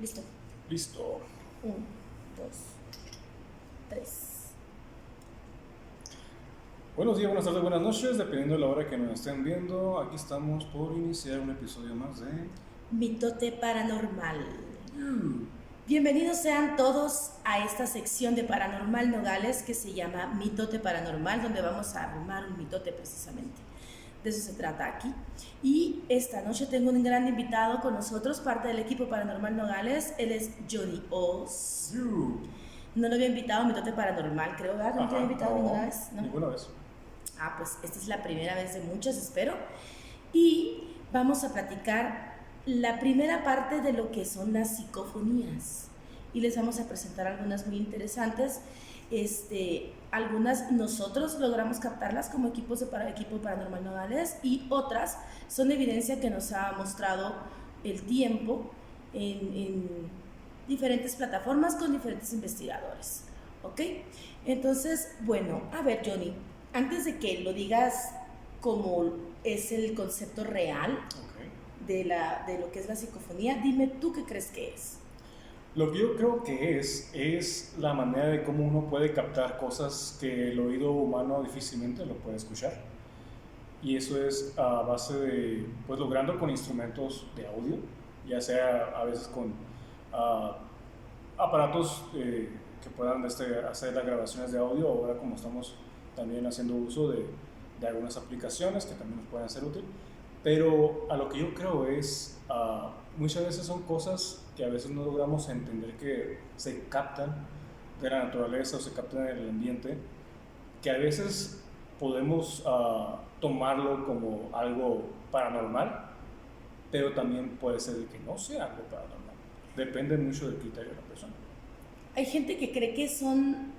Listo. Listo. 1, 2, 3. Buenos días, buenas tardes, buenas noches, dependiendo de la hora que nos estén viendo. Aquí estamos por iniciar un episodio más de Mitote Paranormal. Bienvenidos sean todos a esta sección de Paranormal Nogales que se llama Mitote Paranormal, donde vamos a armar un mitote precisamente. De eso se trata aquí. Y esta noche tengo un gran invitado con nosotros, parte del equipo Paranormal Nogales. Él es Johnny Oz. No lo había invitado a Mitote Paranormal, creo, ¿verdad? ¿No te había invitado ninguna vez? ¿No? Ninguna vez. Pues esta es la primera vez de muchas, espero. Y vamos a platicar la primera parte de lo que son las psicofonías. Y les vamos a presentar algunas muy interesantes. Algunas nosotros logramos captarlas como equipo Paranormal Nogales, y otras son evidencia que nos ha mostrado el tiempo en diferentes plataformas con diferentes investigadores. ¿Ok? Entonces, bueno, a ver, Johnny, antes de que lo digas como es el concepto real de lo que es la psicofonía, dime tú qué crees que es. Lo que yo creo que es la manera de cómo uno puede captar cosas que el oído humano difícilmente lo puede escuchar. Y eso es a base de, pues logrando con instrumentos de audio, ya sea a veces con aparatos que puedan hacer las grabaciones de audio, o ahora como estamos también haciendo uso de algunas aplicaciones que también nos pueden ser útiles. Pero a lo que yo creo es, muchas veces son cosas que a veces no logramos entender que se captan de la naturaleza o se captan en el ambiente, que a veces podemos tomarlo como algo paranormal, pero también puede ser que no sea algo paranormal. Depende mucho del criterio de la persona. Hay gente que cree que son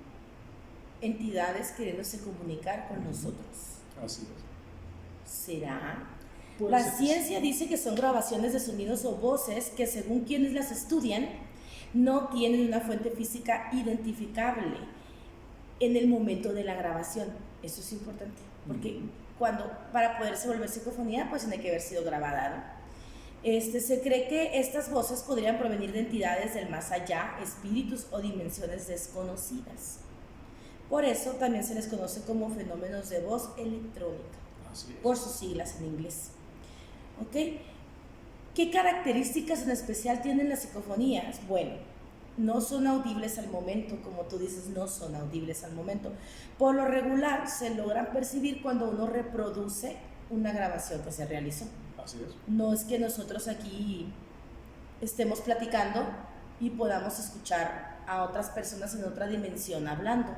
entidades queriéndose comunicar con nosotros. Así es. ¿Será? La ciencia dice que son grabaciones de sonidos o voces que, según quienes las estudian, no tienen una fuente física identificable en el momento de la grabación. Eso es importante, porque para poderse volver psicofonía, pues tiene que haber sido grabada, ¿no? Se cree que estas voces podrían provenir de entidades del más allá, espíritus o dimensiones desconocidas. Por eso también se les conoce como fenómenos de voz electrónica, por sus siglas en inglés. ¿Ok? ¿Qué características en especial tienen las psicofonías? Bueno, no son audibles al momento, como tú dices, no son audibles al momento. Por lo regular se logran percibir cuando uno reproduce una grabación que se realizó. Así es. No es que nosotros aquí estemos platicando y podamos escuchar a otras personas en otra dimensión hablando.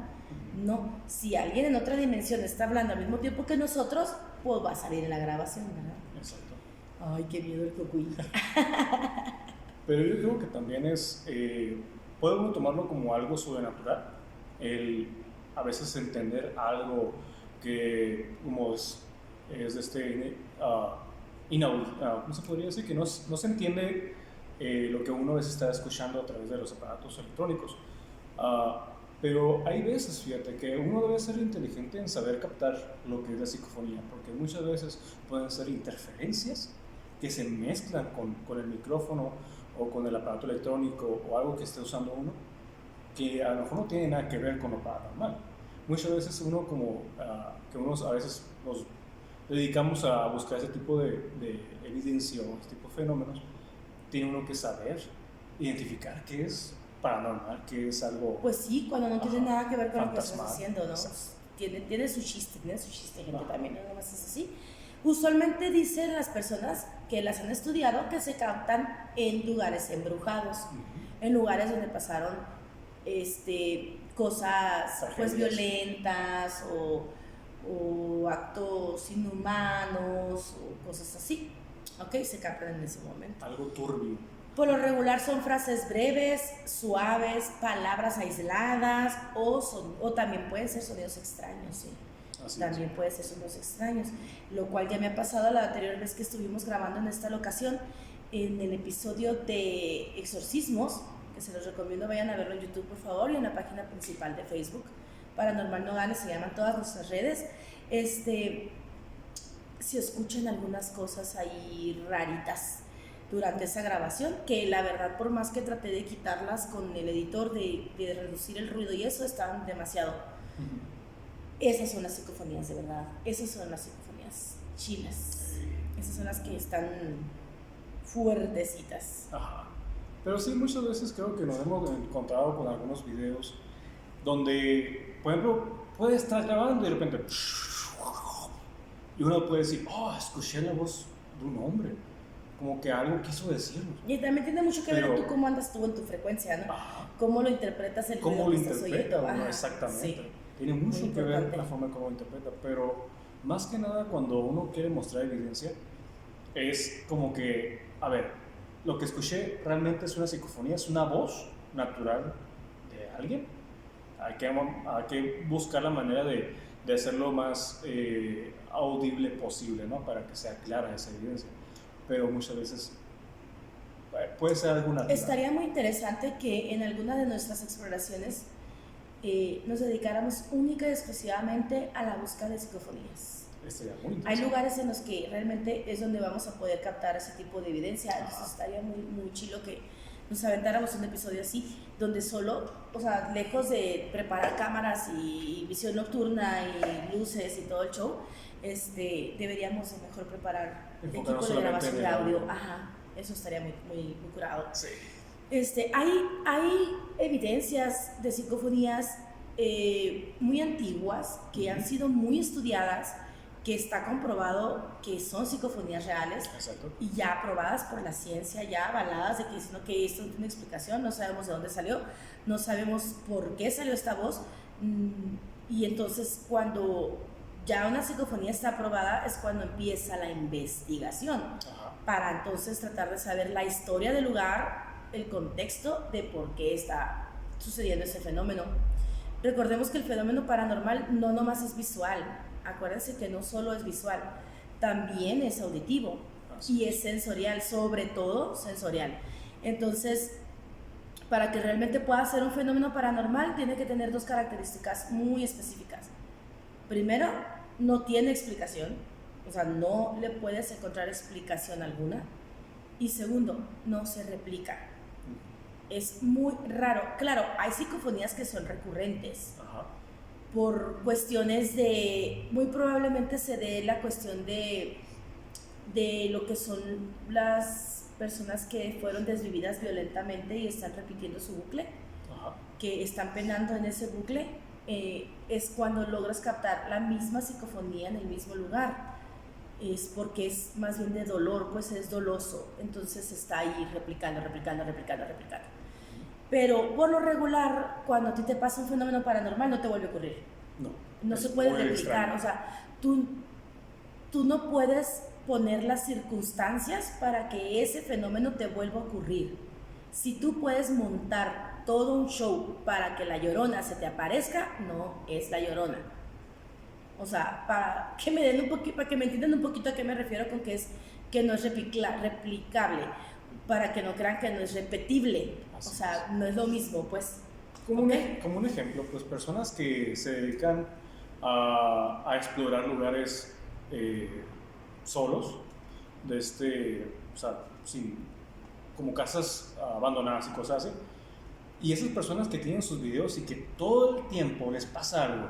No, si alguien en otra dimensión está hablando al mismo tiempo que nosotros, pues va a salir en la grabación, ¿verdad? Exacto. Ay, qué miedo el cocuy. Pero yo creo que también puede uno tomarlo como algo sobrenatural, a veces entender algo que como es ¿cómo se podría decir? Que no se entiende lo que uno a veces está escuchando a través de los aparatos electrónicos. Pero hay veces, fíjate, que uno debe ser inteligente en saber captar lo que es la psicofonía, porque muchas veces pueden ser interferencias que se mezclan con el micrófono o con el aparato electrónico o algo que esté usando uno, que a lo mejor no tiene nada que ver con lo paranormal. Muchas veces uno a veces nos dedicamos a buscar ese tipo de evidencia o este tipo de fenómenos, tiene uno que saber identificar qué es paranormal, qué es algo... Pues sí, cuando no tiene nada que ver con lo que estás haciendo, ¿no? Tiene su chiste, gente, también, no nomás es así. Usualmente dicen las personas que las han estudiado que se captan en lugares embrujados, en lugares donde pasaron cosas pues violentas o actos inhumanos o cosas así, ¿ok? Se captan en ese momento. Algo turbio. Por lo regular son frases breves, suaves, palabras aisladas o también pueden ser sonidos extraños, ¿sí? También puede ser sonidos extraños, lo cual ya me ha pasado la anterior vez que estuvimos grabando en esta locación, en el episodio de exorcismos, que se los recomiendo, vayan a verlo en YouTube por favor, y en la página principal de Facebook, Paranormal Nogales, se llaman todas nuestras redes. Si escuchan algunas cosas ahí raritas, durante esa grabación, que la verdad por más que traté de quitarlas con el editor, de reducir el ruido y eso, estaban demasiado. Esas son las psicofonías de verdad, esas son las psicofonías chilas, esas son las que están fuertecitas. Ajá. Pero sí, muchas veces creo que nos hemos encontrado con algunos videos donde, por ejemplo, puedes estar grabando y de repente y uno puede decir, oh, escuché la voz de un hombre, como que algo quiso decirnos. Y también tiene mucho que ver tú cómo andas tú en tu frecuencia, ¿no? Ajá. Cómo lo interpretas el cómo ruido lo que estás oyendo. interpreta, ¿no? Exactamente. Sí. Tiene mucho Muy que ver importante. la forma en cómo lo interpreta, pero más que nada cuando uno quiere mostrar evidencia, es como que, a ver, lo que escuché realmente es una psicofonía, es una voz natural de alguien. Hay que buscar la manera de hacerlo más audible posible, ¿no? Para que sea clara esa evidencia. Pero muchas veces puede ser algo natural. Estaría muy interesante que en alguna de nuestras exploraciones nos dedicáramos única y exclusivamente a la búsqueda de psicofonías. Estaría muy interesante. Hay lugares en los que realmente es donde vamos a poder captar ese tipo de evidencia, entonces estaría muy, muy chilo que nos aventáramos un episodio así, donde solo, o sea, lejos de preparar cámaras y visión nocturna y luces y todo el show, deberíamos de mejor preparar Enfocarnos equipo de solamente grabación en de el audio. audio. Ajá, eso estaría muy, muy, muy curado. Sí. Hay evidencias de psicofonías muy antiguas que han sido muy estudiadas, que está comprobado que son psicofonías reales. Exacto. Y ya aprobadas por la ciencia, ya avaladas de que dicen que esto no tiene explicación, no sabemos de dónde salió, no sabemos por qué salió esta voz. Y entonces cuando ya una psicofonía está aprobada es cuando empieza la investigación. Ajá. Para entonces tratar de saber la historia del lugar, el contexto de por qué está sucediendo ese fenómeno. Recordemos que el fenómeno paranormal no nomás es visual, acuérdense que no solo es visual, también es auditivo y es sensorial, sobre todo sensorial. Entonces, para que realmente pueda ser un fenómeno paranormal, tiene que tener dos características muy específicas. Primero, no tiene explicación, o sea, no le puedes encontrar explicación alguna. Y segundo, no se replica. Es muy raro. Claro, hay psicofonías que son recurrentes. Ajá. Por cuestiones de, muy probablemente se dé la cuestión de lo que son las personas que fueron desvividas violentamente y están repitiendo su bucle. Ajá. Que están penando en ese bucle. Es cuando logras captar la misma psicofonía en el mismo lugar. Es porque es más bien de dolor, pues es doloso, entonces está ahí replicando. Pero por lo regular, cuando a ti te pasa un fenómeno paranormal, no te vuelve a ocurrir. No se puede replicar, extraño. O sea, tú no puedes poner las circunstancias para que ese fenómeno te vuelva a ocurrir. Si tú puedes montar todo un show para que la Llorona se te aparezca, no es la Llorona. O sea, para que me entiendan un poquito a qué me refiero con que no es replicable, para que no crean que no es repetible. Así o sea, no es lo mismo, pues. Como un ejemplo, pues personas que se dedican a explorar lugares solos, o sea, como casas abandonadas y cosas así. Y esas personas que tienen sus videos y que todo el tiempo les pasa algo,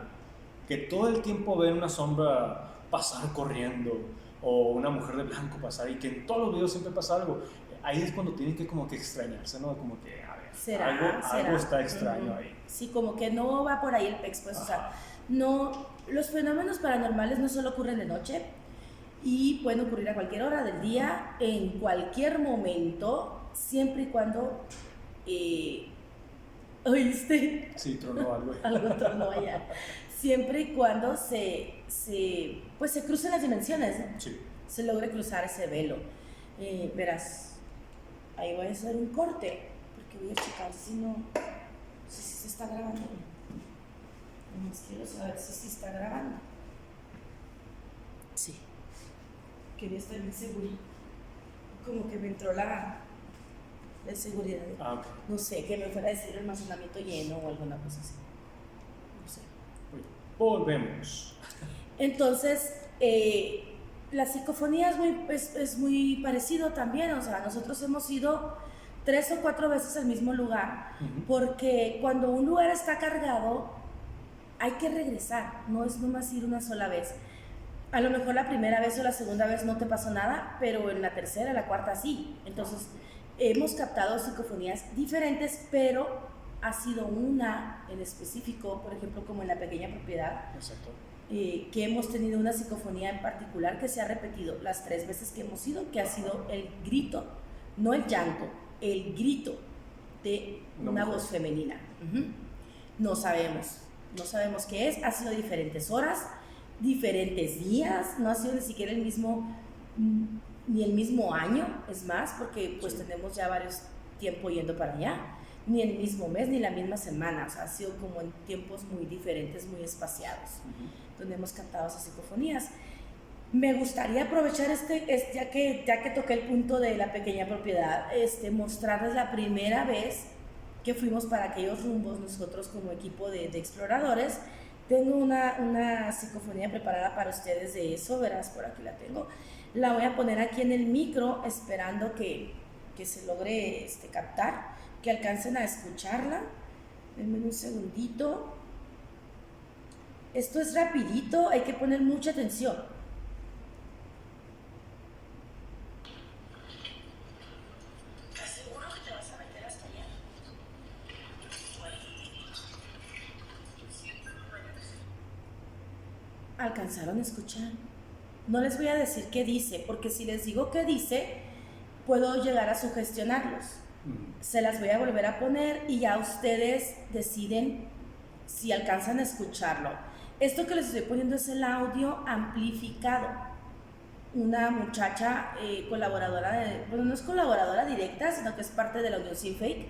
que todo el tiempo ven una sombra pasar corriendo o una mujer de blanco pasar y que en todos los videos siempre pasa algo, ahí es cuando tienen que como que extrañarse, ¿no? Como que, a ver, algo está extraño ahí. Sí, como que no va por ahí el pex, pues. Ajá. O sea, no, los fenómenos paranormales no solo ocurren de noche y pueden ocurrir a cualquier hora del día, en cualquier momento, siempre y cuando... ¿Oíste? Sí, tronó algo. Algo tronó allá. Siempre y cuando se crucen las dimensiones, ¿no? Sí. Se logre cruzar ese velo. Verás, ahí voy a hacer un corte, porque voy a checar si se está grabando. Nomás quiero saber si está grabando. Sí. Quería estar bien seguro. Como que me entró la seguridad. Okay. No sé, que me fuera a decir almacenamiento lleno o alguna cosa así. No sé. Volvemos. Entonces, La psicofonía es muy parecido también, o sea, nosotros hemos ido 3 o 4 veces al mismo lugar, porque cuando un lugar está cargado, hay que regresar, no es nomás ir una sola vez. A lo mejor la primera vez o la segunda vez no te pasó nada, pero en la tercera, la cuarta sí. Entonces, hemos captado psicofonías diferentes, pero ha sido una en específico, por ejemplo, como en La Pequeña Propiedad. Exacto. Que hemos tenido una psicofonía en particular que se ha repetido las 3 veces que hemos ido, que ha sido el grito, no el llanto, el grito de una voz femenina. No sabemos qué es, ha sido diferentes horas, diferentes días, no ha sido ni siquiera el mismo, ni el mismo año, es más, porque pues tenemos ya varios tiempo yendo para allá, ni el mismo mes, ni la misma semana, o sea, ha sido como en tiempos muy diferentes, muy espaciados, donde hemos captado esas psicofonías. Me gustaría aprovechar ya que toqué el punto de La Pequeña Propiedad, mostrarles la primera vez que fuimos para aquellos rumbos nosotros como equipo de exploradores. Tengo una psicofonía preparada para ustedes de eso, verás, por aquí la tengo. La voy a poner aquí en el micro, esperando que se logre captar, que alcancen a escucharla. Denme un segundito. Esto es rapidito, hay que poner mucha atención. ¿Alcanzaron a escuchar? No les voy a decir qué dice, porque si les digo qué dice, puedo llegar a sugestionarlos. Se las voy a volver a poner y ya ustedes deciden si alcanzan a escucharlo. Esto que les estoy poniendo es el audio amplificado. Una muchacha colaboradora, bueno, no es colaboradora directa, sino que es parte de la Unión Sin Fake,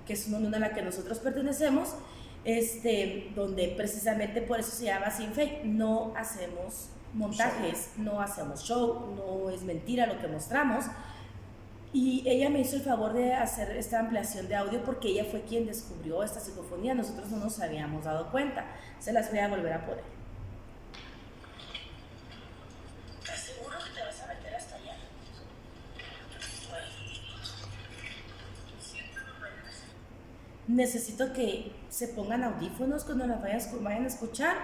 que es una unión a la que nosotros pertenecemos, donde precisamente por eso se llama Sin Fake. No hacemos montajes, no hacemos show, no es mentira lo que mostramos. Y ella me hizo el favor de hacer esta ampliación de audio porque ella fue quien descubrió esta psicofonía, nosotros no nos habíamos dado cuenta. Se las voy a volver a poner. ¿Estás seguro que te vas a meter hasta allá? Necesito que se pongan audífonos cuando las vayan a escuchar.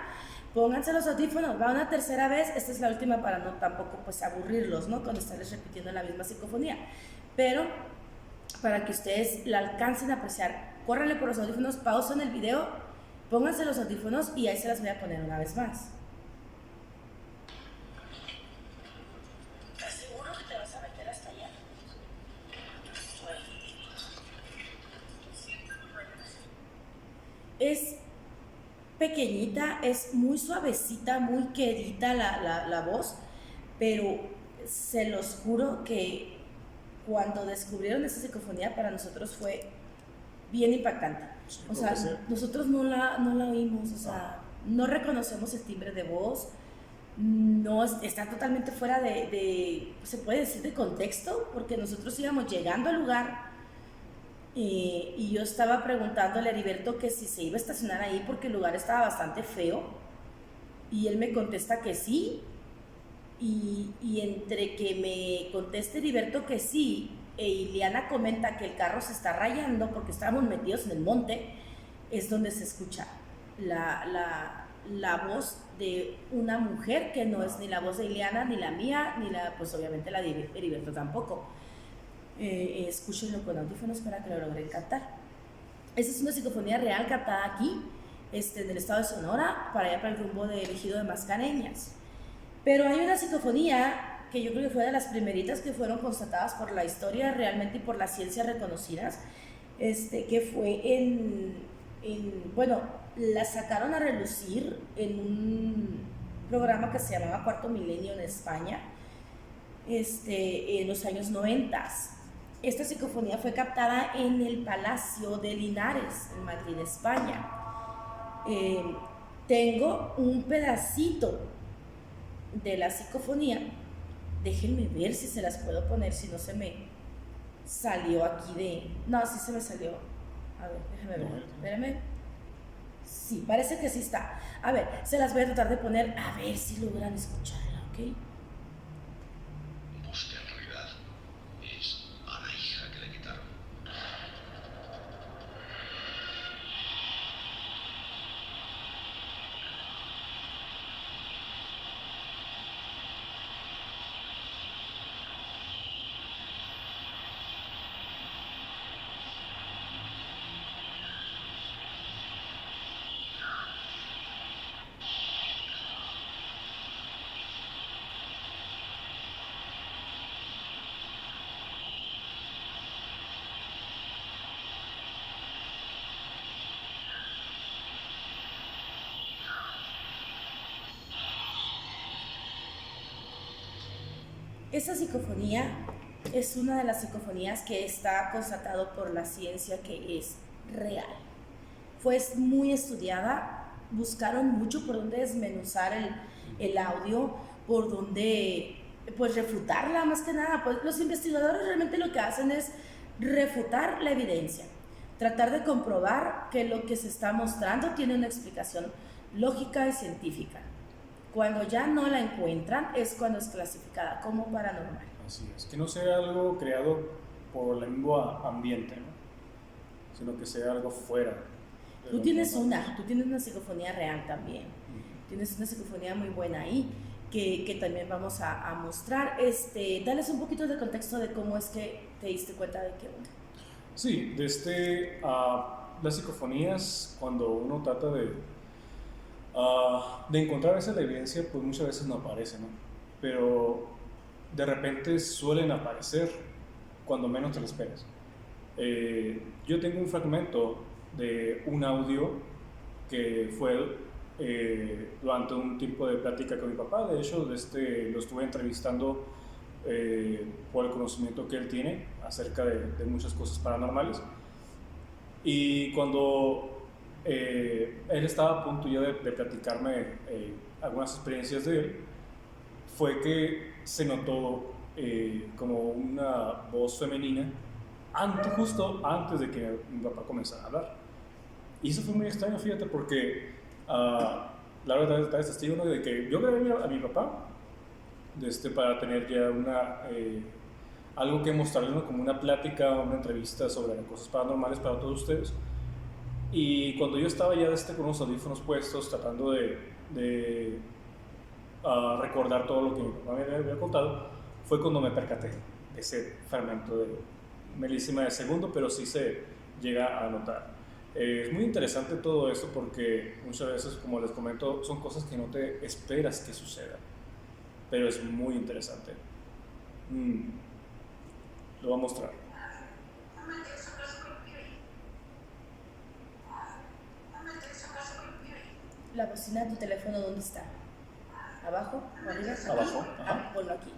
Pónganse los audífonos, va una tercera vez, esta es la última para no tampoco pues aburrirlos, ¿no? Cuando estarles repitiendo la misma psicofonía. Pero para que ustedes la alcancen a apreciar, córranle por los audífonos, pausen el video, pónganse los audífonos y ahí se las voy a poner una vez más. ¿Estás seguro que te vas a meter hasta allá? Es pequeñita, es muy suavecita, muy quedita la voz, pero se los juro que cuando descubrieron esa psicofonía para nosotros fue bien impactante. O sea, nosotros no la oímos, o sea, no reconocemos el timbre de voz, no está totalmente fuera se puede decir de contexto, porque nosotros íbamos llegando al lugar y yo estaba preguntándole a Heriberto que si se iba a estacionar ahí porque el lugar estaba bastante feo, y él me contesta que sí. Y entre que me conteste Heriberto que sí e Ileana comenta que el carro se está rayando porque estábamos metidos en el monte, es donde se escucha la voz de una mujer que no es ni la voz de Ileana, ni la mía, ni pues obviamente la de Heriberto tampoco. Escúchenlo con audífonos para que lo logren captar. Esa es una psicofonía real captada aquí, en el estado de Sonora, para allá para el rumbo del ejido de Mascareñas. Pero hay una psicofonía que yo creo que fue de las primeritas que fueron constatadas por la historia realmente y por la ciencia reconocidas, que fue bueno, la sacaron a relucir en un programa que se llamaba Cuarto Milenio en España, en los años 90. Esta psicofonía fue captada en el Palacio de Linares, en Madrid, España. Tengo un pedacito de la psicofonía, déjenme ver si se las puedo poner, si no se me salió aquí no, sí se me salió, a ver, déjenme ver, espérame, sí, parece que sí está, a ver, se las voy a tratar de poner, a ver si logran escucharla, ¿ok? Esa psicofonía es una de las psicofonías que está constatado por la ciencia que es real. Fue muy estudiada, buscaron mucho por dónde desmenuzar el audio, por dónde pues refutarla más que nada. Pues los investigadores realmente lo que hacen es refutar la evidencia, tratar de comprobar que lo que se está mostrando tiene una explicación lógica y científica. Cuando ya no la encuentran es cuando es clasificada como paranormal. Así es, que no sea algo creado por el mismo ambiente, ¿no? Sino que sea algo fuera. Tú tienes una psicofonía real también. Tienes una psicofonía muy buena ahí que también vamos a mostrar. Dales un poquito de contexto de cómo es que te diste cuenta de que una. Sí, las psicofonías, cuando uno trata de encontrar esa evidencia, pues muchas veces no aparece, ¿no? Pero de repente suelen aparecer cuando menos te lo esperas. Yo tengo un fragmento de un audio que fue durante un tipo de plática con mi papá. De hecho, lo estuve entrevistando por el conocimiento que él tiene acerca de muchas cosas paranormales. Y cuando él estaba a punto ya de platicarme algunas experiencias de él, fue que se notó como una voz femenina justo antes de que mi papá comenzara a hablar. Y eso fue muy extraño, fíjate, porque la verdad está testigo, ¿no?, de que yo grabé a mi papá para tener ya algo que mostrarles, ¿no?, como una plática, una entrevista sobre cosas paranormales para todos ustedes. Y cuando yo estaba ya con los audífonos puestos, tratando de recordar todo lo que mi papá me había contado, fue cuando me percaté de ese fragmento de milésima de segundo, pero sí se llega a notar. Es muy interesante todo esto porque muchas veces, como les comento, son cosas que no te esperas que sucedan, pero es muy interesante. Lo voy a mostrar. La bocina de tu teléfono, ¿dónde está? ¿Abajo? ¿O arriba? Abajo, ajá. Ponlo aquí.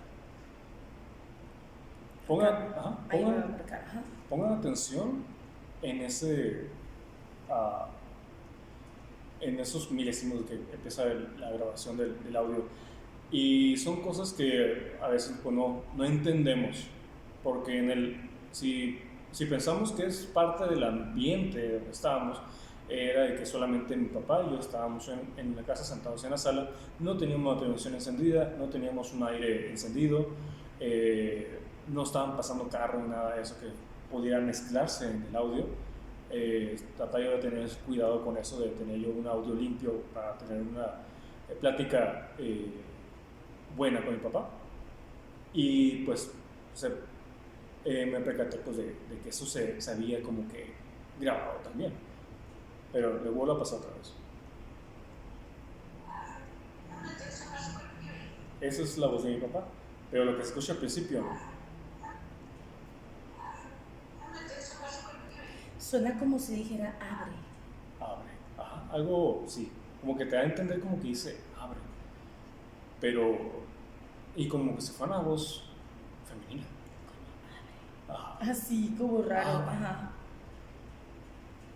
Pongan atención en esos milésimos que empieza la grabación del audio. Y son cosas que a veces pues, no entendemos, porque si pensamos que es parte del ambiente donde estábamos, era de que solamente mi papá y yo estábamos en la casa sentados en la sala, no teníamos la televisión encendida, no teníamos un aire encendido, no estaban pasando carro ni nada de eso que pudiera mezclarse en el audio. Trataba yo de tener cuidado con eso, de tener yo un audio limpio para tener una plática buena con mi papá. Y pues me percaté pues, de que eso se había como que grabado también. Pero le vuelvo a pasar otra vez. Esa es la voz de mi papá, pero lo que se escucha al principio no. Suena como si dijera abre. Abre, ajá, algo, sí, como que te da a entender como que dice abre, pero, y como que se fue una voz femenina. Ajá. Así, como raro, ajá.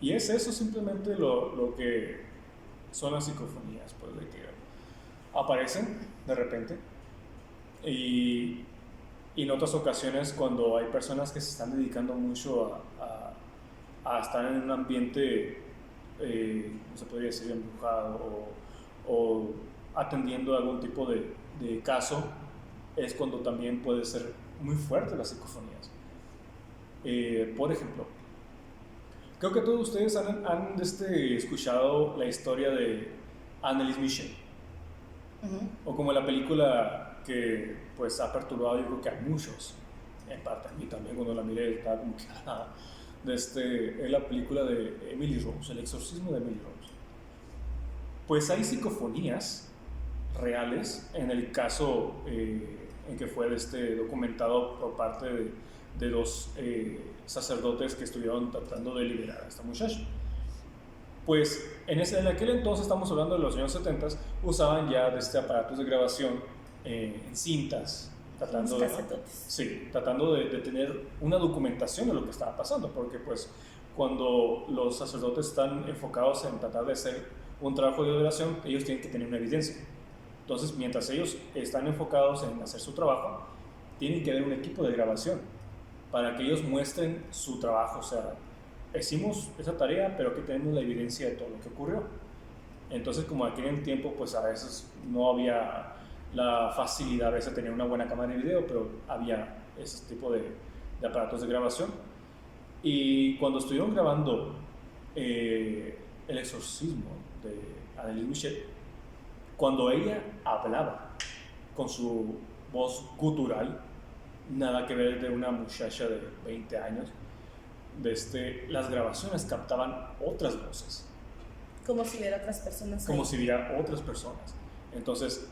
Y es eso simplemente lo que son las psicofonías, pues de que aparecen de repente y en otras ocasiones cuando hay personas que se están dedicando mucho a estar en un ambiente, no se podría decir embrujado o atendiendo a algún tipo de caso, es cuando también puede ser muy fuerte las psicofonías. Por ejemplo, creo que todos ustedes han escuchado la historia de Anneliese Michel. O como la película que pues ha perturbado yo creo que a muchos, en parte a mí también cuando la miré estaba como que es la película de Emily Rose, El exorcismo de Emily Rose. Pues hay psicofonías reales en el caso en que fue documentado por parte de dos sacerdotes que estuvieron tratando de liberar a esta muchacha. Pues en aquel entonces, estamos hablando de los años 70, usaban ya aparatos de grabación en cintas, tratando Unos casetotes. Sí, tratando de tener una documentación de lo que estaba pasando, porque pues cuando los sacerdotes están enfocados en tratar de hacer un trabajo de oración, ellos tienen que tener una evidencia. Entonces, mientras ellos están enfocados en hacer su trabajo, tienen que haber un equipo de grabación para que ellos muestren su trabajo. O sea, hicimos esa tarea, pero aquí tenemos la evidencia de todo lo que ocurrió. Entonces, como aquí en el tiempo, pues a veces no había la facilidad a veces de tener una buena cámara de video, pero había ese tipo de aparatos de grabación. Y cuando estuvieron grabando el exorcismo de Anneliese Michel, cuando ella hablaba con su voz gutural, nada que ver de una muchacha de 20 años, las grabaciones captaban otras voces. Como si hubiera otras personas. Como si hubiera otras personas. Entonces,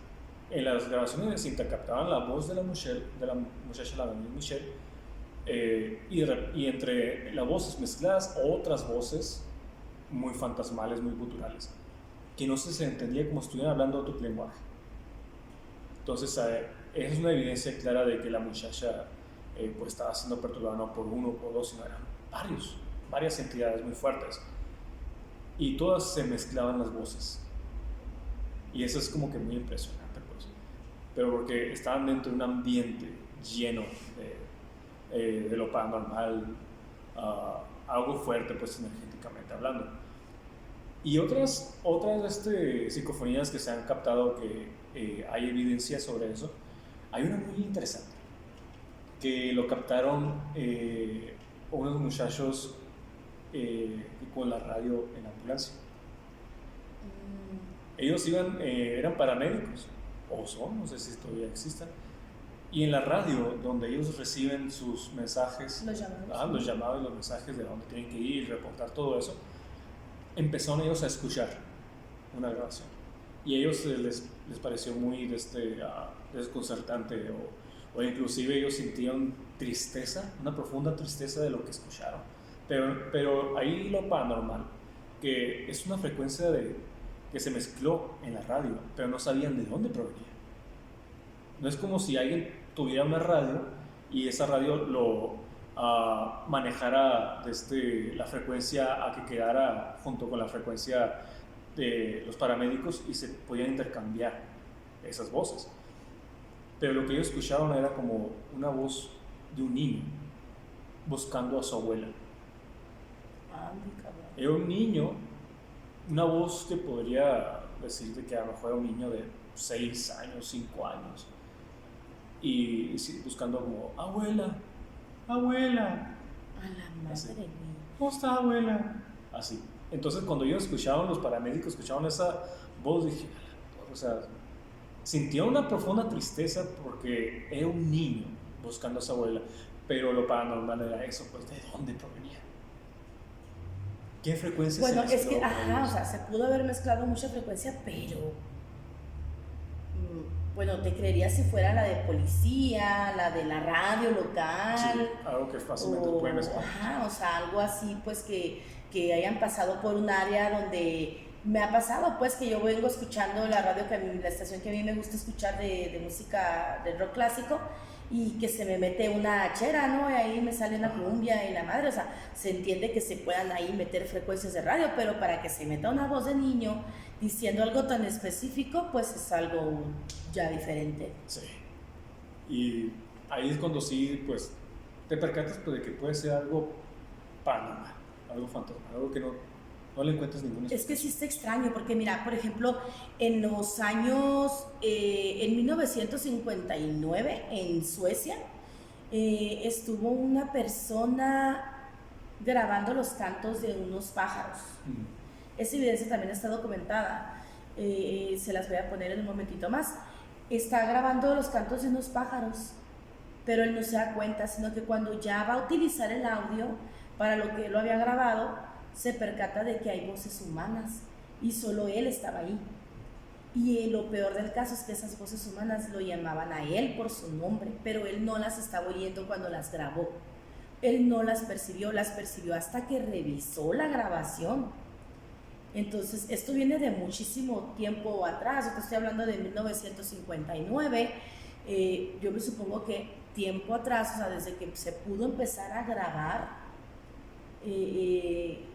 en las grabaciones de cinta captaban la voz de la muchacha, la Anneliese Michel, y entre las voces mezcladas otras voces muy fantasmales, muy guturales, que no se entendía como si estuvieran hablando otro lenguaje. Entonces, es una evidencia clara de que la muchacha pues estaba siendo perturbada no por uno o por dos, sino eran varias entidades muy fuertes. Y todas se mezclaban las voces. Y eso es como que muy impresionante, pues. Pero porque estaban dentro de un ambiente lleno de lo paranormal, algo fuerte, pues energéticamente hablando. Y otras psicofonías que se han captado, que hay evidencia sobre eso. Hay una muy interesante, que lo captaron unos muchachos con la radio en la ambulancia. Ellos eran paramédicos, o son, no sé si todavía existan, y en la radio, donde ellos reciben sus mensajes, los llamados y los mensajes de dónde tienen que ir, reportar todo eso, empezaron ellos a escuchar una grabación. Y a ellos les pareció muy desconcertante, o inclusive ellos sintieron tristeza, una profunda tristeza de lo que escucharon. Pero ahí lo paranormal, que es una frecuencia que se mezcló en la radio, pero no sabían de dónde provenía. No es como si alguien tuviera una radio y esa radio lo manejara desde la frecuencia a que quedara junto con la frecuencia de los paramédicos y se podían intercambiar esas voces. Pero lo que ellos escucharon era como una voz de un niño buscando a su abuela. Era un niño, una voz que podría decirte que a lo mejor era un niño de 6 años, 5 años, y buscando como, abuela. A la madre mía. ¿Cómo está, abuela? Así. Entonces, cuando ellos escuchaban, los paramédicos escuchaban esa voz, dije, o sea, sintió una profunda tristeza porque era un niño buscando a su abuela, pero lo paranormal era eso, pues, ¿de dónde provenía? ¿Qué frecuencia se mezcló? Bueno, es que, o sea, se pudo haber mezclado mucha frecuencia, pero bueno, te creería si fuera la de policía, la de la radio local. Sí, algo que fácilmente puede mezclar. O sea, algo así, pues que hayan pasado por un área donde me ha pasado, pues que yo vengo escuchando la radio, la estación que a mí me gusta escuchar de música, de rock clásico, y que se me mete una chera, ¿no? Y ahí me sale una cumbia y la madre, o sea, se entiende que se puedan ahí meter frecuencias de radio, pero para que se meta una voz de niño diciendo algo tan específico, pues es algo ya diferente. Sí. Y ahí es cuando sí, pues, te percatas pues, de que puede ser algo paranormal, algo fantasmal, algo que no le encuentras ninguna explicación. Es que sí está extraño, porque mira, por ejemplo, en los años, en 1959, en Suecia, estuvo una persona grabando los cantos de unos pájaros. Esa evidencia también está documentada. Se las voy a poner en un momentito más. Está grabando los cantos de unos pájaros, pero él no se da cuenta, sino que cuando ya va a utilizar el audio para lo que él lo había grabado, se percata de que hay voces humanas y solo él estaba ahí. Y lo peor del caso es que esas voces humanas lo llamaban a él por su nombre, pero él no las estaba oyendo cuando las grabó. Él no las percibió hasta que revisó la grabación. Entonces, esto viene de muchísimo tiempo atrás. Yo te estoy hablando de 1959. yo me supongo que tiempo atrás, o sea, desde que se pudo empezar a grabar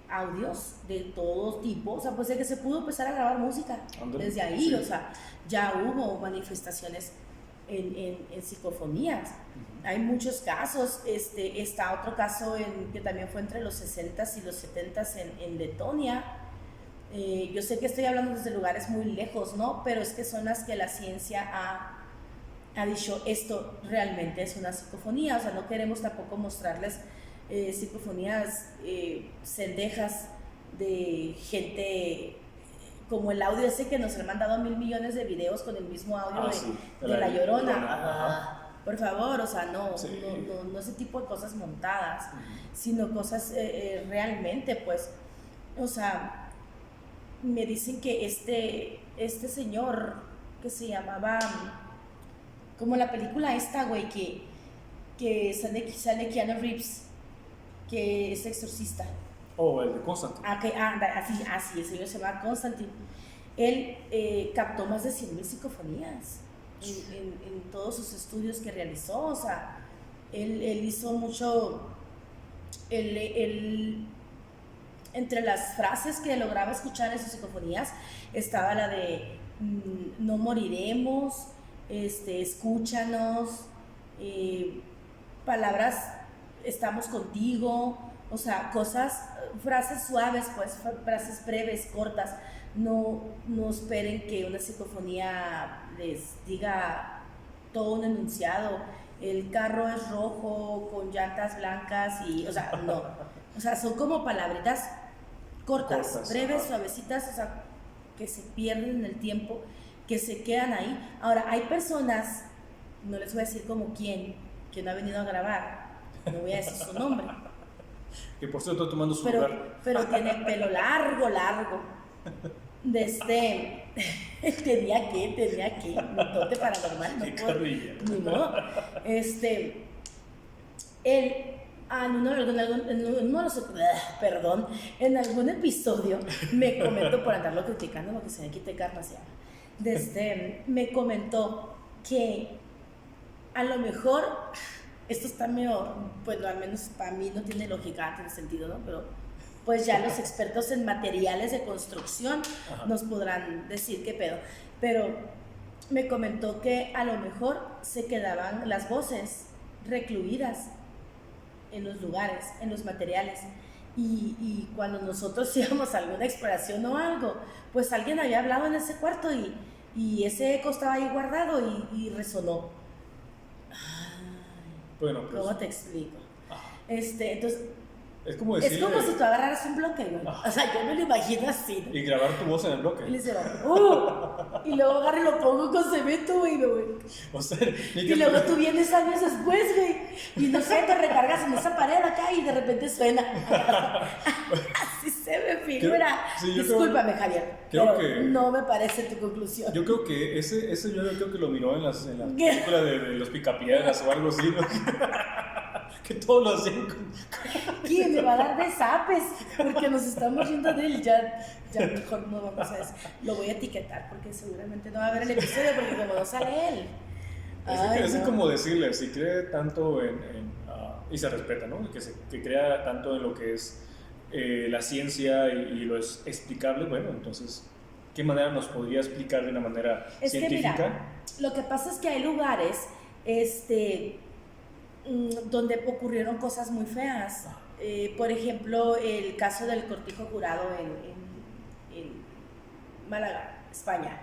audios de todo tipo, o sea, pues de que se pudo empezar a grabar música desde ahí, o sea, ya hubo manifestaciones en psicofonías. Hay muchos casos, está otro caso que también fue entre los 60s y los 70s en Letonia. Yo sé que estoy hablando desde lugares muy lejos, ¿no? Pero es que son las que la ciencia ha dicho, esto realmente es una psicofonía, o sea, no queremos tampoco mostrarles psicofonías cendejas de gente como el audio ese que nos han mandado 1,000 millones de videos con el mismo audio de La Llorona. Por favor, o sea, no ese tipo de cosas montadas, sino cosas realmente, pues, o sea, me dicen que este señor que se llamaba, como la película esta, güey, que sale Keanu Reeves, que es exorcista. El de Constantine. Así, el señor se llama Constantine. Él captó más de 100,000 psicofonías en todos sus estudios que realizó. O sea, él hizo mucho. Entre las frases que lograba escuchar en sus psicofonías estaba la de no moriremos, escúchanos, palabras, estamos contigo, o sea, frases suaves, pues, frases breves, cortas. No esperen que una psicofonía les diga todo un enunciado. El carro es rojo con llantas blancas y, o sea, no. O sea, son como palabritas cortas, breves, suavecitas, o sea, que se pierden en el tiempo, que se quedan ahí. Ahora, hay personas, no les voy a decir como quién, que no ha venido a grabar, no voy a decir su nombre. Que por cierto está tomando su lugar. Pero tiene el pelo largo. Tenía que, mitote paranormal, no puedo, ni modo. Él, en algún episodio me comentó, por andarlo criticando, porque se me quite karma, me comentó que a lo mejor esto está medio, pues al menos para mí no tiene lógica, tiene sentido, ¿no? Pero pues ya los expertos en materiales de construcción nos podrán decir qué pedo. Pero me comentó que a lo mejor se quedaban las voces recluidas en los lugares, en los materiales. Y cuando nosotros íbamos a alguna exploración o algo, pues alguien había hablado en ese cuarto y ese eco estaba ahí guardado y resonó. Bueno, pues, ¿cómo te explico? Entonces, es como si tú agarraras un bloque, güey. O sea, yo me lo imagino así, ¿no? Y grabar tu voz en el bloque. Y luego agarro y lo pongo con cemento, güey. O sea, y luego tú vienes años después, güey. Y no sé, te recargas en esa pared acá y de repente suena. Así se me figura. Discúlpame, Javier. Pero no me parece tu conclusión. Yo creo que ese yo creo que lo miró en las películas de los Picapiedras o algo así, ¿no? Que todos lo hacían ¿Quién me va a dar de zapes? Porque nos estamos yendo de él. Ya mejor no vamos a eso. Lo voy a etiquetar porque seguramente no va a ver el episodio porque como no sale él. Es como decirle, si cree tanto y se respeta, ¿no? Que crea tanto en lo que es la ciencia y lo es explicable, bueno, entonces, ¿qué manera nos podría explicar de una manera científica? Que mira, lo que pasa es que hay lugares, donde ocurrieron cosas muy feas. Por ejemplo, el caso del cortijo jurado en Málaga, España.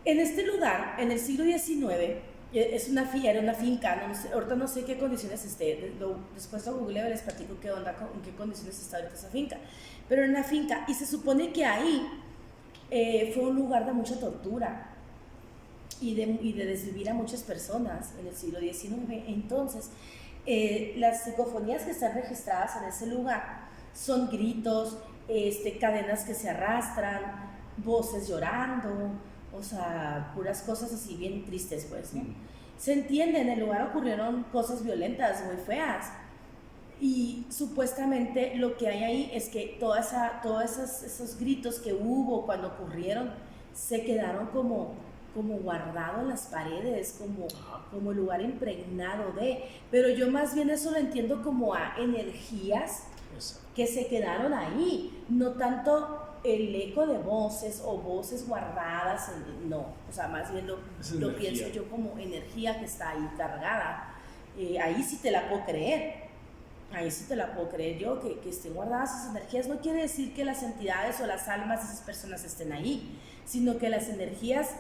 En este lugar, en el siglo XIX, era una finca, ahorita no sé qué condiciones esté, después lo googleo y les platico en qué condiciones está ahorita esa finca, pero era una finca y se supone que ahí fue un lugar de mucha tortura y de desvivir a muchas personas en el siglo XIX. Entonces, las psicofonías que están registradas en ese lugar son gritos, cadenas que se arrastran, voces llorando, o sea, puras cosas así bien tristes, pues, ¿no? Se entiende, en el lugar ocurrieron cosas violentas, muy feas, y supuestamente lo que hay ahí es que todos esos gritos que hubo cuando ocurrieron se quedaron como como guardado en las paredes, como, Ajá. como lugar impregnado de, pero yo más bien eso lo entiendo como a energías Exacto. que se quedaron ahí, no tanto el eco de voces o voces guardadas, no, o sea, más bien lo pienso yo como energía que está ahí cargada. Ahí sí te la puedo creer, ahí sí te la puedo creer yo, que estén guardadas esas energías. No quiere decir que las entidades o las almas de esas personas estén ahí, sino que las energías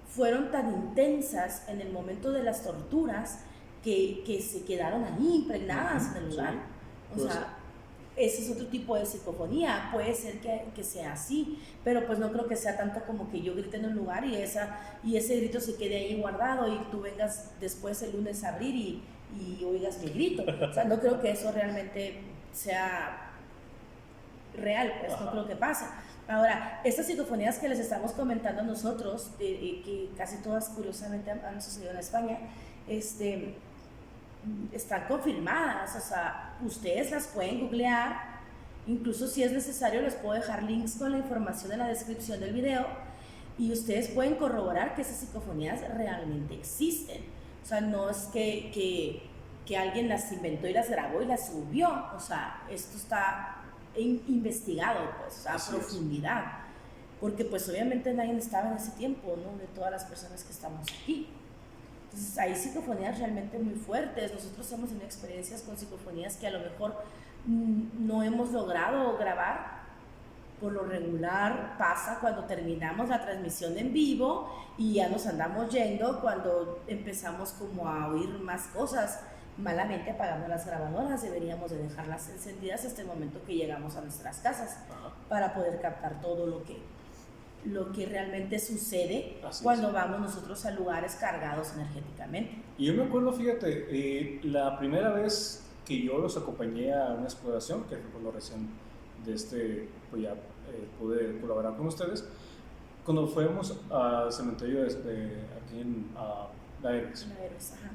fueron tan intensas en el momento de las torturas que se quedaron ahí impregnadas en el lugar. Sí. O sea, ese es otro tipo de psicofonía, puede ser que sea así, pero pues no creo que sea tanto como que yo grite en un lugar y ese grito se quede ahí guardado y tú vengas después el lunes a abrir y oigas mi grito. O sea, no creo que eso realmente sea real, pues no creo que pase. Ahora, estas psicofonías que les estamos comentando nosotros, que casi todas curiosamente han sucedido en España, están confirmadas, o sea, ustedes las pueden googlear, incluso si es necesario les puedo dejar links con la información en la descripción del video y ustedes pueden corroborar que esas psicofonías realmente existen. O sea, no es que alguien las inventó y las grabó y las subió, o sea, esto está investigado, pues, a profundidad, porque pues obviamente nadie estaba en ese tiempo, ¿no? De todas las personas que estamos aquí. Entonces hay psicofonías realmente muy fuertes. Nosotros hemos tenido experiencias con psicofonías que a lo mejor no hemos logrado grabar. Por lo regular pasa cuando terminamos la transmisión en vivo y ya nos andamos yendo, cuando empezamos como a oír más cosas. Malamente apagamos las grabadoras, deberíamos de dejarlas encendidas hasta el momento que llegamos a nuestras casas. Ajá. Para poder captar todo lo que realmente sucede. Así cuando vamos nosotros a lugares cargados energéticamente. Y yo me acuerdo, fíjate, la primera vez que yo los acompañé a una exploración, que fue cuando recién pues ya pude colaborar con ustedes, cuando fuimos al cementerio aquí en Laeres. Ajá.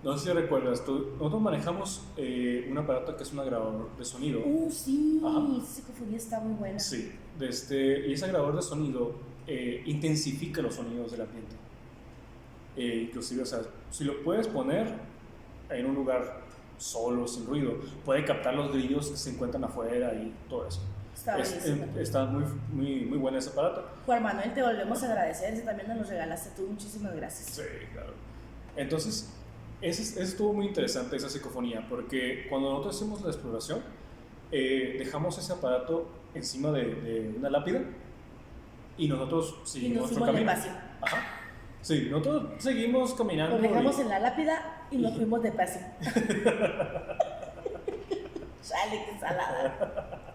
No sé si recuerdas, nosotros manejamos un aparato que es un grabador de sonido. Sí, esa psicofonía está muy buena. Sí, y ese grabador de sonido intensifica los sonidos del ambiente. Inclusive, o sea, si lo puedes poner en un lugar solo, sin ruido, puede captar los grillos que se encuentran afuera y todo eso. Está muy buena ese aparato. Juan Manuel, te volvemos a agradecer, ese también nos lo regalaste tú, muchísimas gracias. Sí, claro. Entonces, eso estuvo muy interesante, esa psicofonía, porque cuando nosotros hicimos la exploración, dejamos ese aparato encima de una lápida y nosotros seguimos nuestro camino. Ajá. Sí, nosotros seguimos caminando. Lo dejamos en la lápida y nos fuimos de paso. Chale, qué salada.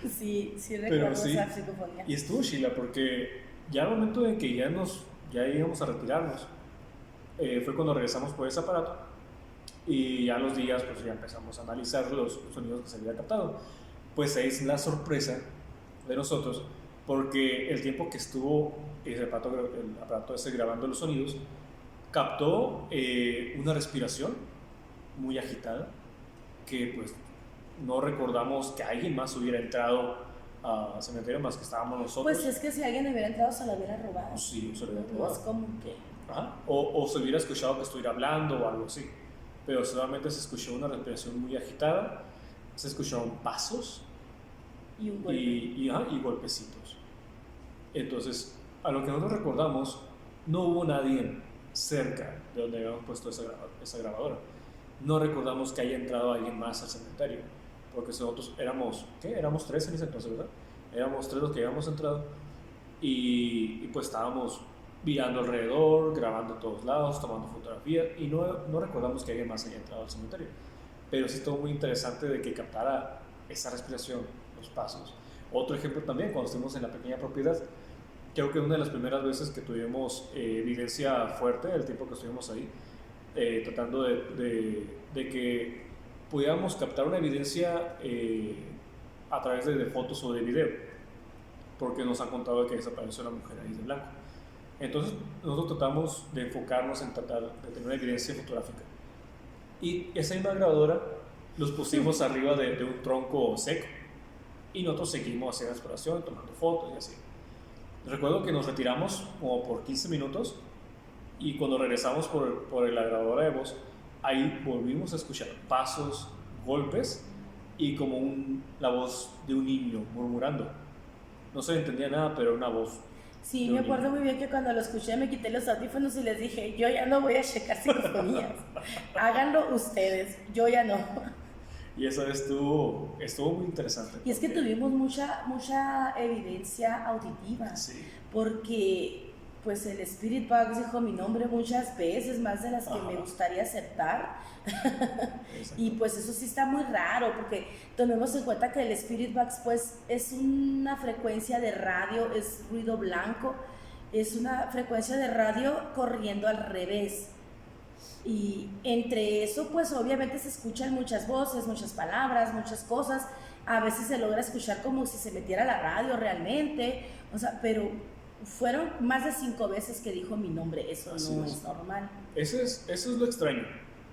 Sí recuerdo esa psicofonía. Y estuvo chila porque ya al momento en que ya íbamos a retirarnos, fue cuando regresamos por ese aparato y ya los días pues ya empezamos a analizar los sonidos que se había captado. Pues ahí es la sorpresa de nosotros, porque el tiempo que estuvo el aparato ese grabando los sonidos captó una respiración muy agitada que pues no recordamos que alguien más hubiera entrado al cementerio más que estábamos nosotros. Pues es que si alguien hubiera entrado se lo hubiera robado. Sí, se lo hubiera robado. No es como que... Ajá. O se hubiera escuchado que estuviera hablando o algo así. Pero solamente se escuchó una respiración muy agitada, se escucharon pasos y un golpe. Y golpecitos. Entonces, a lo que nosotros recordamos, no hubo nadie cerca de donde habíamos puesto esa grabadora. No recordamos que haya entrado alguien más al cementerio, porque nosotros éramos 3 en ese entonces, ¿verdad? Éramos 3 los que habíamos entrado y pues estábamos mirando alrededor, grabando a todos lados, tomando fotografías y no recordamos que alguien más haya entrado al cementerio. Pero sí estuvo muy interesante de que captara esa respiración, los pasos. Otro ejemplo también, cuando estuvimos en la pequeña propiedad, creo que una de las primeras veces que tuvimos evidencia fuerte del tiempo que estuvimos ahí, tratando de que pudiéramos captar una evidencia a través de fotos o de video, porque nos han contado que desapareció una mujer ahí de blanco. Entonces nosotros tratamos de enfocarnos en tratar de tener una evidencia fotográfica y esa misma grabadora los pusimos arriba de un tronco seco y nosotros seguimos haciendo exploración, tomando fotos y así. Recuerdo que nos retiramos como por 15 minutos y cuando regresamos por la grabadora de voz, ahí volvimos a escuchar pasos, golpes y como la voz de un niño murmurando. No se entendía nada, pero era una voz. Sí, me acuerdo muy bien que cuando lo escuché me quité los audífonos y les dije, yo ya no voy a checar psicofonías, háganlo ustedes, yo ya no. Y eso estuvo muy interesante. Y es que tuvimos mucha evidencia auditiva, Sí. porque pues el Spirit Box dijo mi nombre muchas veces, más de las que Ajá. me gustaría aceptar. Exacto. Y pues eso sí está muy raro, porque tomemos en cuenta que el Spirit Box pues es una frecuencia de radio, es ruido blanco, es una frecuencia de radio corriendo al revés. Y entre eso, pues obviamente se escuchan muchas voces, muchas palabras, muchas cosas. A veces se logra escuchar como si se metiera la radio realmente. O sea, pero fueron más de 5 veces que dijo mi nombre. Eso Así no es. es normal. Eso es lo extraño,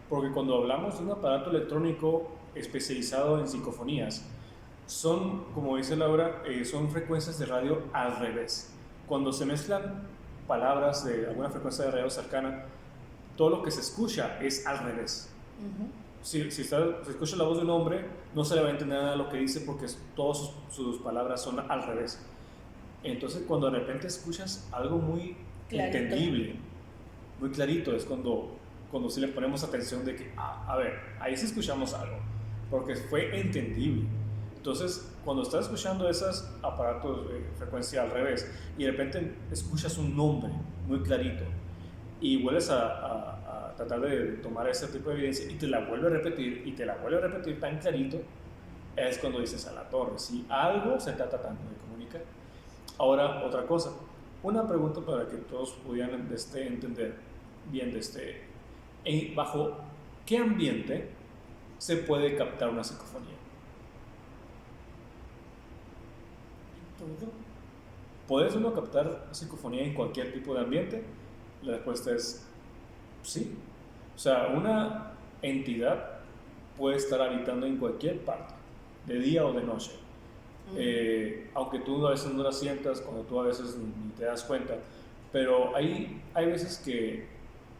porque cuando hablamos de un aparato electrónico especializado en psicofonías, son, como dice Laura, son frecuencias de radio al revés. Cuando se mezclan palabras de alguna frecuencia de radio cercana, todo lo que se escucha es al revés. Si escucha la voz de un hombre, no se le va a entender nada de lo que dice porque todas sus palabras son al revés. Entonces, cuando de repente escuchas algo muy Clarito. entendible, muy clarito, es cuando sí le ponemos atención de que, a ver, ahí sí escuchamos algo, porque fue entendible. Entonces, cuando estás escuchando esos aparatos de frecuencia al revés y de repente escuchas un nombre muy clarito y vuelves a tratar de tomar ese tipo de evidencia y te la vuelve a repetir y te la vuelve a repetir tan clarito, es cuando dices a la torre, si algo se está tratando de comunicar. Ahora, otra cosa, una pregunta para que todos pudieran entender bien bajo qué ambiente se puede captar una psicofonía. Todo. ¿Puedes uno captar psicofonía en cualquier tipo de ambiente? La respuesta es sí. O sea, una entidad puede estar habitando en cualquier parte, de día o de noche. Aunque tú a veces no la sientas, cuando tú a veces ni te das cuenta, pero hay veces que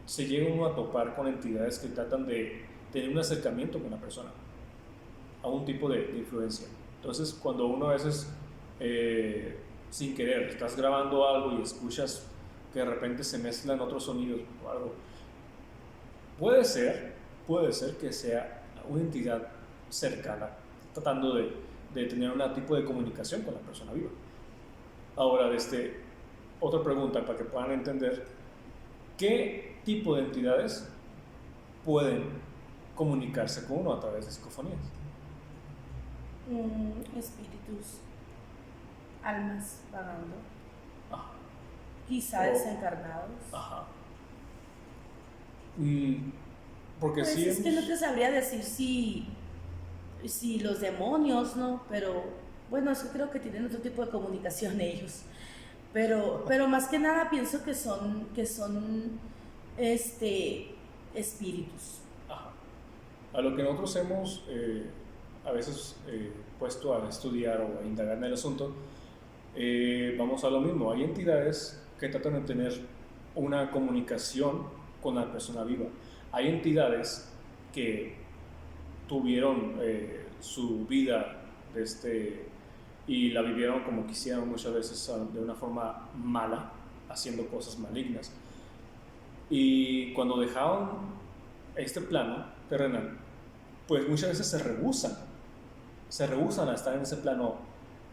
se llega uno a topar con entidades que tratan de tener un acercamiento con la persona, a un tipo de influencia. Entonces, cuando uno a veces, sin querer, estás grabando algo y escuchas que de repente se mezclan otros sonidos o algo, puede ser que sea una entidad cercana, tratando de tener un tipo de comunicación con la persona viva. Ahora, otra pregunta para que puedan entender, ¿qué tipo de entidades pueden comunicarse con uno a través de psicofonías? Espíritus, almas vagando, Ajá. quizá desencarnados. Ajá. Porque Pues sí es que no te sabría decir si los demonios, ¿no? Pero bueno, es que creo que tienen otro tipo de comunicación ellos. Pero más que nada pienso que son espíritus. Ajá. A lo que nosotros hemos a veces puesto a estudiar o a indagar en el asunto, vamos a lo mismo. Hay entidades que tratan de tener una comunicación con la persona viva. Hay entidades que tuvieron su vida y la vivieron como quisieron, muchas veces de una forma mala, haciendo cosas malignas. Y cuando dejaron este plano terrenal, pues muchas veces se rehusan a estar en ese plano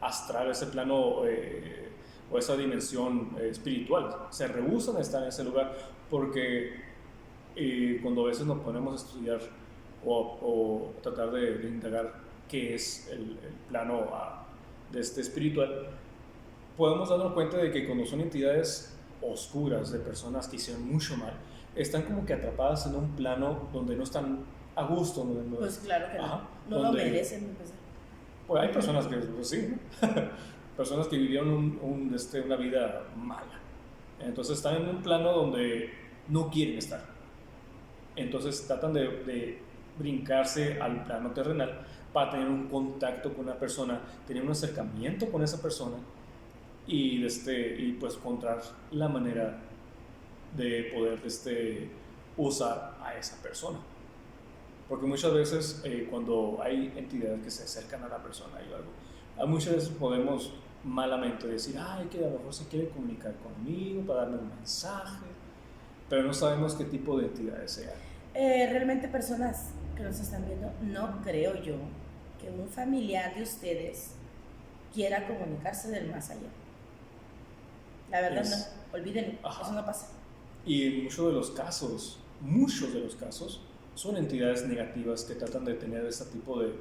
astral, ese plano o esa dimensión espiritual. Se rehusan a estar en ese lugar porque cuando a veces nos ponemos a estudiar o tratar de indagar qué es el plano de espiritual, podemos darnos cuenta de que cuando son entidades oscuras de personas que hicieron mucho mal, están como que atrapadas en un plano donde no están a gusto. Pues claro que Ajá, no lo merecen. Pues hay personas que, pues sí, personas que vivieron una vida mala. Entonces están en un plano donde no quieren estar. Entonces tratan de brincarse al plano terrenal para tener un contacto con una persona, tener un acercamiento con esa persona y pues encontrar la manera de poder usar a esa persona. Porque muchas veces cuando hay entidades que se acercan a la persona y algo, muchas veces podemos malamente decir, ay, que a lo mejor se quiere comunicar conmigo para darme un mensaje, pero no sabemos qué tipo de entidades sean. Realmente, personas que nos están viendo, no creo yo que un familiar de ustedes quiera comunicarse del más allá. La verdad no, olvídenlo, eso no pasa. Y en muchos de los casos, son entidades negativas que tratan de tener ese tipo de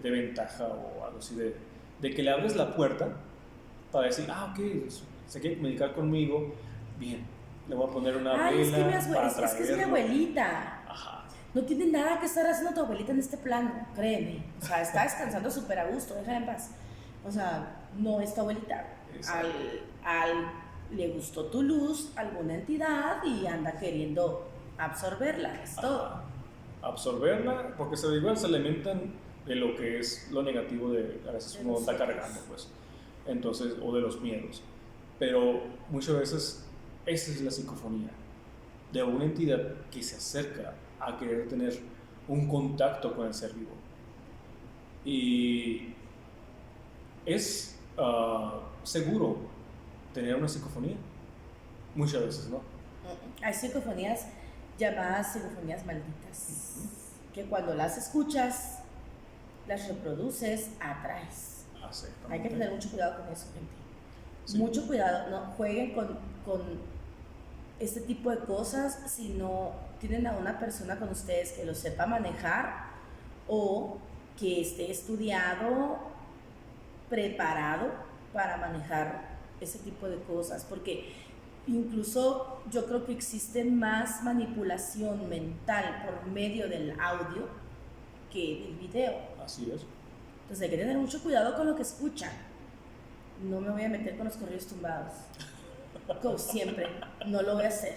ventaja o algo así, de que le abres la puerta para decir, ok, se quiere comunicar conmigo, bien, le voy a poner una vela es que es mi abuelita. Ajá. No tiene nada que estar haciendo tu abuelita en este plano, créeme. O sea, está descansando súper a gusto, déjala en paz. O sea, no es tu abuelita. Le gustó tu luz, alguna entidad, y anda queriendo absorberla, es todo. Absorberla, porque igual se alimentan de lo que es lo negativo a veces uno está cargando, pues. Entonces, o de los miedos. Pero muchas veces esa es la psicofonía de una entidad que se acerca a querer tener un contacto con el ser vivo. Y es seguro tener una psicofonía, muchas veces, ¿no? Hay psicofonías llamadas psicofonías malditas, que cuando las escuchas, las reproduces, atraes. Hay que tener mucho cuidado con eso, gente. Sí. Mucho cuidado, no jueguen con este tipo de cosas si no tienen a una persona con ustedes que lo sepa manejar o que esté estudiado, preparado para manejar ese tipo de cosas, porque incluso yo creo que existe más manipulación mental por medio del audio que del video. Así es. Entonces hay que tener mucho cuidado con lo que escuchan. No me voy a meter con los corridos tumbados, como siempre, no lo voy a hacer.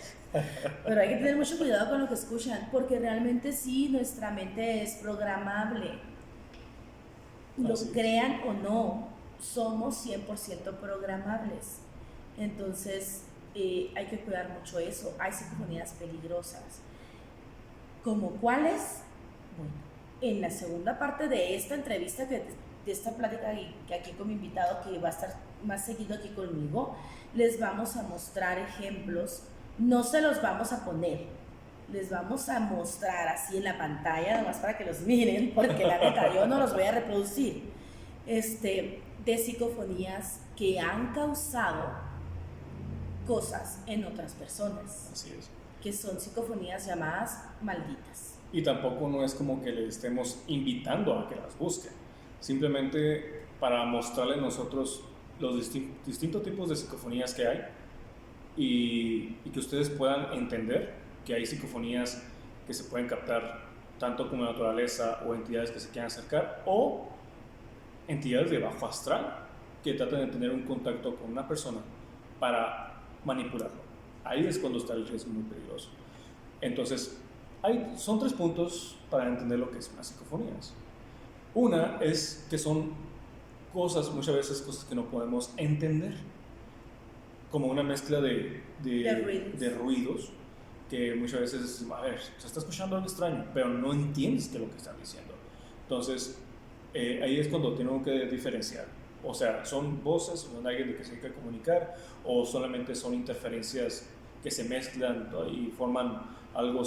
Pero hay que tener mucho cuidado con lo que escuchan, porque realmente sí, nuestra mente es programable. Lo crean o no, somos 100% programables. Entonces hay que cuidar mucho eso. Hay psicofonías peligrosas. ¿Como cuáles? Bueno, en la segunda parte de esta entrevista, de esta plática que aquí con mi invitado, que va a estar más seguido aquí conmigo, les vamos a mostrar ejemplos. No se los vamos a poner, les vamos a mostrar así en la pantalla, nomás para que los miren, porque la neta yo no los voy a reproducir, de psicofonías que han causado cosas en otras personas. Así es. Que son psicofonías llamadas malditas. Y tampoco no es como que le estemos invitando a que las busquen, simplemente para mostrarles nosotros los distintos tipos de psicofonías que hay y que ustedes puedan entender que hay psicofonías que se pueden captar tanto como naturaleza o entidades que se quieran acercar o entidades de bajo astral que tratan de tener un contacto con una persona para manipularlo. Ahí es cuando está el riesgo muy peligroso. Entonces, son 3 puntos para entender lo que es las psicofonías. Una es que son muchas veces cosas que no podemos entender, como una mezcla de ruidos que muchas veces, se está escuchando algo extraño, pero no entiendes qué es lo que están diciendo. Entonces, ahí es cuando tenemos que diferenciar. O sea, son voces, son alguien de que se quiere comunicar, o solamente son interferencias que se mezclan y forman algo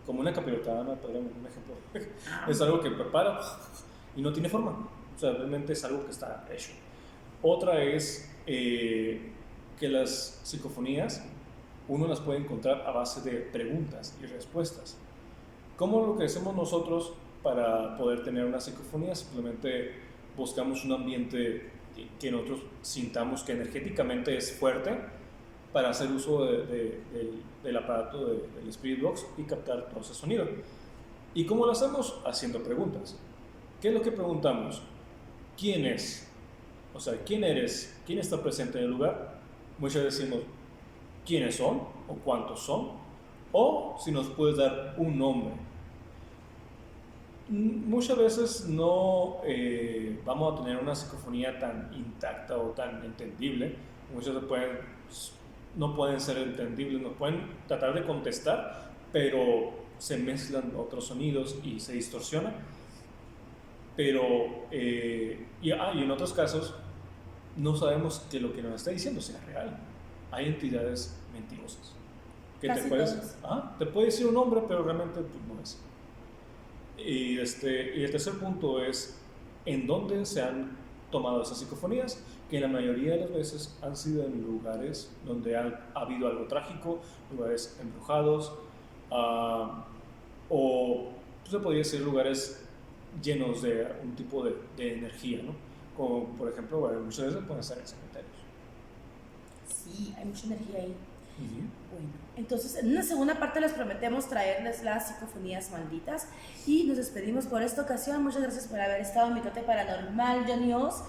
como una capirotada, ¿no? Podríamos un ejemplo. Es algo que prepara y no tiene forma. O sea, realmente es algo que está hecho. Otra es que las psicofonías uno las puede encontrar a base de preguntas y respuestas. ¿Cómo lo que hacemos nosotros para poder tener una psicofonía? Simplemente buscamos un ambiente que nosotros sintamos que energéticamente es fuerte para hacer uso del aparato del Spirit Box y captar todo ese sonido. ¿Y cómo lo hacemos? Haciendo preguntas. ¿Qué es lo que preguntamos? ¿Quién es? O sea, ¿quién eres? ¿Quién está presente en el lugar? Muchas veces decimos quiénes son o cuántos son, o si nos puedes dar un nombre. Muchas veces no vamos a tener una psicofonía tan intacta o tan entendible. Muchas veces no pueden ser entendibles, nos pueden tratar de contestar, pero se mezclan otros sonidos y se distorsiona. Pero, y en otros casos, no sabemos que lo que nos está diciendo sea real. Hay entidades mentirosas. Que te puede decir un nombre, pero realmente pues, no es. Y el tercer punto es en dónde se han tomado esas psicofonías, que la mayoría de las veces han sido en lugares donde ha habido algo trágico, lugares embrujados, o se podría decir lugares llenos de un tipo de energía, ¿no? Como por ejemplo, bueno, muchas veces pueden estar en cementerios. Sí, hay mucha energía ahí. Uh-huh. Bueno, entonces en una segunda parte les prometemos traerles las psicofonías malditas y nos despedimos por esta ocasión. Muchas gracias por haber estado en Mitote Paranormal, Johnny Oz.